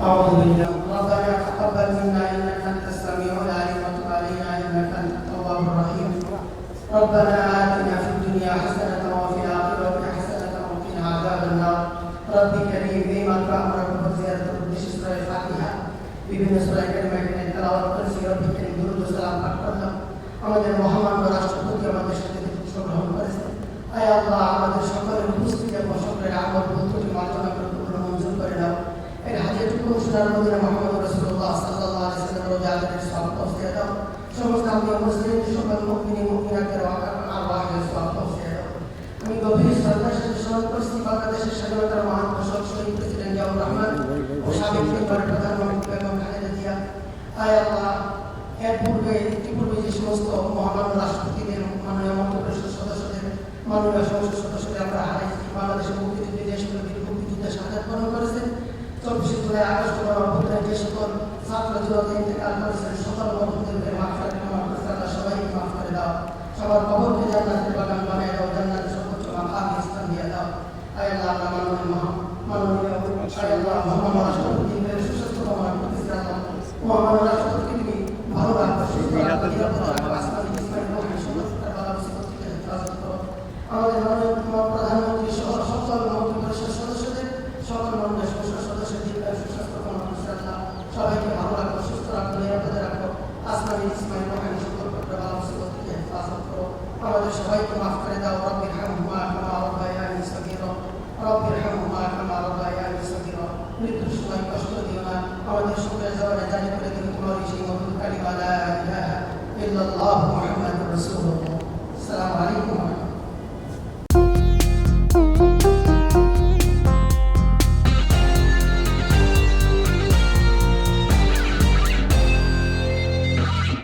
أعوذ بالله. ربنا تقبل منا إنك أنت السميع العليم وتب علينا إنك أنت التواب الرحيم. ربنا آتنا في الدنيا حسنة وفي الآخرة حسنة وقنا عذاب النار. رب كريم بما تأمرك وزيادة القدس سورة الفاتحة বিভিন্ন সূরা কারিমাকে তেলাওয়াত করেছি। রব্বি কারীম দুরূদ ও সালাম পাঠ করলাম। আমাদের মহামান্য রাষ্ট্রপতি আমাদের সাথে অংশগ্রহণ করেছেন। আয় আল্লাহ, আমাদের সকলের উপস্থিতি এবং সকলের আমল পদ্ধতি মার্জনা করে কবুল মঞ্জুর করে নাও। এর হাদিয়াটুকু সোনার মদিনা মুহাম্মদ রাসূলুল্লাহ সাল্লাল্লাহু আলাইহি ওয়াসাল্লাম রোজাদের সওয়াব পৌঁছে দাও। সমস্ত আম্বিয়া মুসলিম সকল মুমিনিন মুমিনাতের আরওয়াহের সওয়াব পৌঁছে দাও। আমি গভীর শ্রদ্ধার সাথে স্মরণ করছি বাংলাদেশের স্বাধীনতার মহান ঘোষক শহীদ প্রেসিডেন্ট জিয়াউর রহমান ও সাবেক প্রধানমন্ত্রী বেগম খালেদা জিয়া। আয় আল্লাহ, ইতিপূর্বে যে সমস্ত মহামান্য রাষ্ট্রপতিদের, মাননীয় মন্ত্রিপরিষদ সদস্যদের, মাননীয় সংসদ সদস্যদের আমরা হারাইছি। বাংলাদেশের মুক্তিযুদ্ধে দেশগুলো মুক্তিযুদ্ধে শাহাদাত বরণ করেছেন। 24 জুলাই আগস্ট গণঅভ্যুত্থানে যে সকল ছাত্র জনতা ইন্তেকাল করেছেন, সকল বন্ধুদেরকে মাফ করে আল্লাহ সবাইকে মাফ করে দাও। সবার কবরকে জান্নাতের বাগান বানিয়ে দাও, জান্নাতের সর্বোচ্চ মাকাম স্থান দিয়ে দাও। আয় আল্লাহ, আমরা মাননীয় মহামান্য রাষ্ট্রপতিদের সুস্বাস্থ্য কামনা করতেছি। আল্লাহ, মহামান্য রাষ্ট্রপতি তুমি ভালো রাখো, সুস্থ রাখো, নিরাপদ রাখো, আসমানি ইসমাইল রহমান সমস্ত বালা মুসিবত থেকে হেফাজত করো। আমাদের মাননীয় প্রধানমন্ত্রী সহ সকল মন্ত্রিপরিষদ সদস্যদের, সকল মাননীয় সংসদ সদস্যদের সুস্বাস্থ্য কামনা করতেছি। আল্লাহ, সবাইকে ভালো রাখো, সুস্থ রাখো, নিরাপদে রাখো, আসমানি ইসমাইল রহমান সমস্ত বালা মুসিবত থেকে হেফাজত করো। আমাদের সবাইকে মাফ করে দাও। রব্বির হামহুমা কামা রাব্বায়ানি সগীরা, রব্বির হামহুমা কামা রাব্বায়ানি সগীরা। মৃত্যুর সময় কষ্ট দিও না, আমাদের সকলের জবানে জারি করে দিও তোমার সেই মধুর কালিমা লা ইলাহা ইল্লাল্লাহু মুহাম্মাদুর রাসূলুল্লাহ।